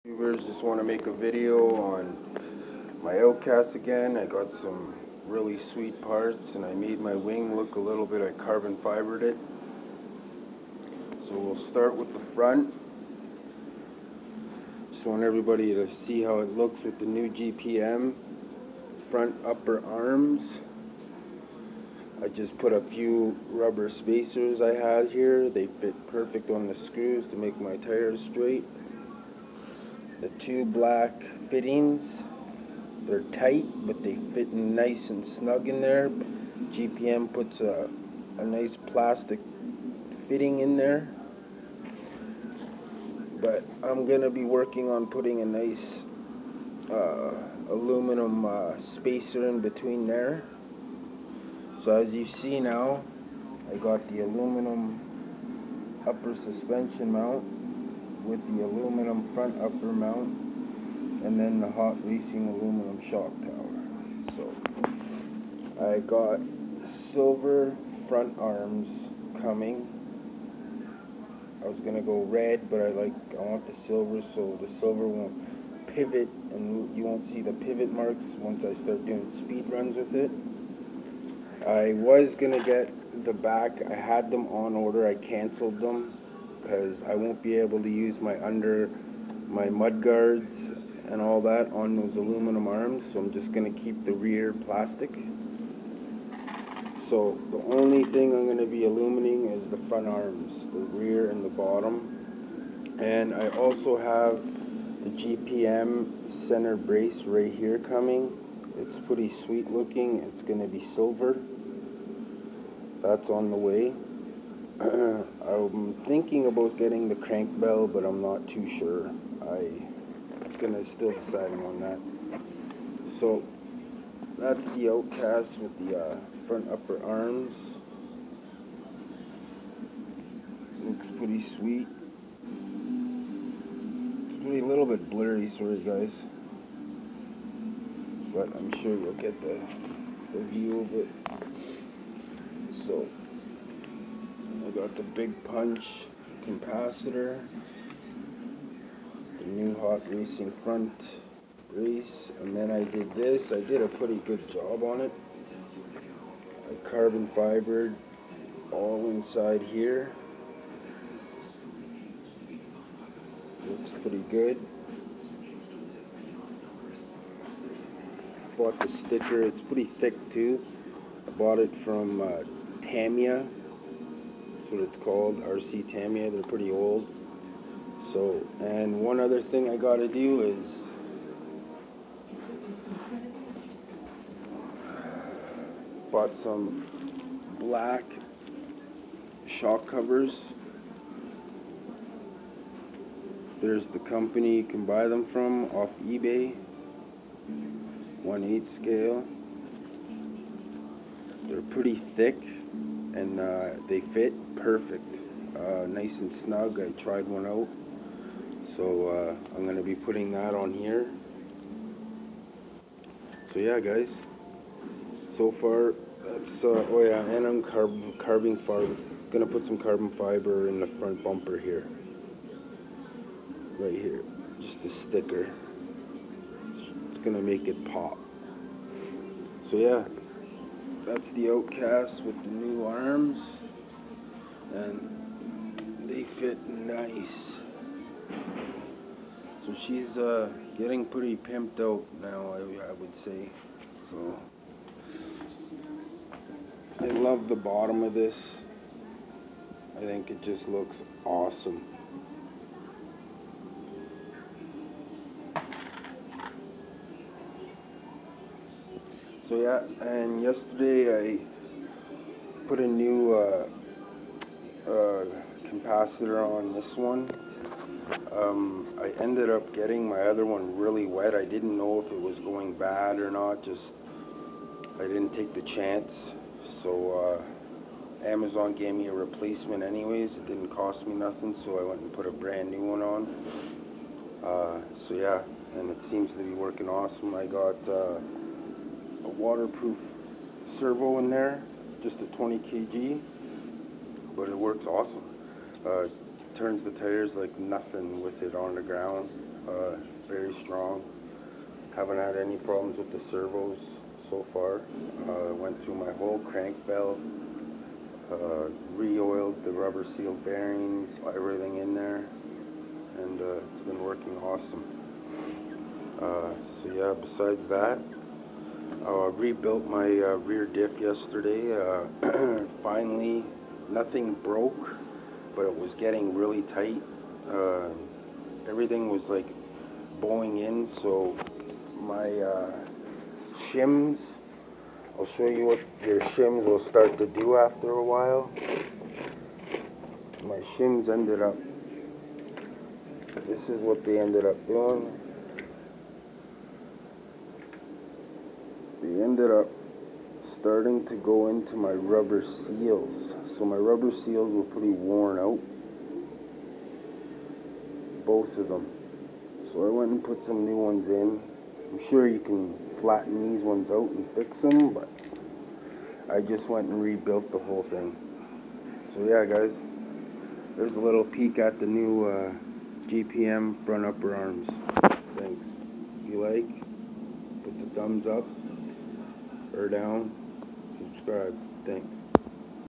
Viewers, just want to make a video on my outcast again. I got some really sweet parts and I made my wing look a little bit, I carbon fibered it. So we'll start with the front. Just want everybody to see how it looks with the new GPM front upper arms. I just put a few rubber spacers I had here. They fit perfect on the screws to make my tires straight. The two black fittings, they're tight, but they fit nice and snug in there. GPM puts a nice plastic fitting in there. But I'm going to be working on putting a nice aluminum spacer in between there. So as you see now, I got the aluminum upper suspension mount with the aluminum front upper mount, and then the hot racing aluminum shock tower. So I got silver front arms coming. I was gonna go red, but I want the silver, so the silver won't pivot and you won't see the pivot marks once I start doing speed runs with it. I was gonna get the back, I had them on order, I canceled them because I won't be able to use my mud guards and all that on those aluminum arms, so I'm just going to keep the rear plastic. So the only thing I'm going to be illuminating is the front arms, the rear and the bottom. And I also have the GPM center brace right here coming. It's pretty sweet looking. It's going to be silver. That's on the way. I'm thinking about getting the crank bell, but I'm not too sure. I'm gonna still deciding on that. So that's the outcast with the front upper arms. Looks pretty sweet. It's really a little bit blurry, sorry guys, but I'm sure you'll get the view of it. So I got the big punch capacitor, the new hot racing front brace, and then I did this. I did a pretty good job on it. I carbon fibered all inside here. Looks pretty good. Bought the sticker. It's pretty thick too. I bought it from Tamiya. That's what it's called, RC Tamiya. They're pretty old. So, and one other thing I gotta do is bought some black shock covers. There's the company you can buy them from off eBay, 1/8 scale. They're pretty thick and they fit perfect, nice and snug. I tried one out, so I'm going to be putting that on here. So yeah guys, so far that's oh yeah, and I'm carbon fiber, going to put some carbon fiber in the front bumper here, right here, just a sticker. It's going to make it pop. So yeah, that's the outcast with the new arms, and they fit nice. So she's getting pretty pimped out now, I would say. So I love the bottom of this. I think it just looks awesome. So yeah, and yesterday I put a new capacitor on this one. I ended up getting my other one really wet. I didn't know if it was going bad or not. I didn't take the chance. So Amazon gave me a replacement anyways. It didn't cost me nothing, so I went and put a brand new one on. So yeah, and it seems to be working awesome. I got a waterproof servo in there, just a 20 kg, but it works awesome. turns the tires like nothing with it on the ground. Very strong. Haven't had any problems with the servos so far. Went through my whole crank belt, re-oiled the rubber seal bearings, everything in there, and it's been working awesome. So yeah, besides that, rebuilt my rear diff yesterday. Finally, nothing broke, but it was getting really tight. Everything was like bowing in, so my shims, I'll show you what your shims will start to do after a while. My shims ended up, this is what they ended up doing. They ended up starting to go into my rubber seals. So my rubber seals were pretty worn out, both of them. So I went and put some new ones in. I'm sure you can flatten these ones out and fix them, but I just went and rebuilt the whole thing. So yeah, guys, there's a little peek at the new GPM front upper arms. Thanks. If you like, put the thumbs up or down, subscribe. Thanks.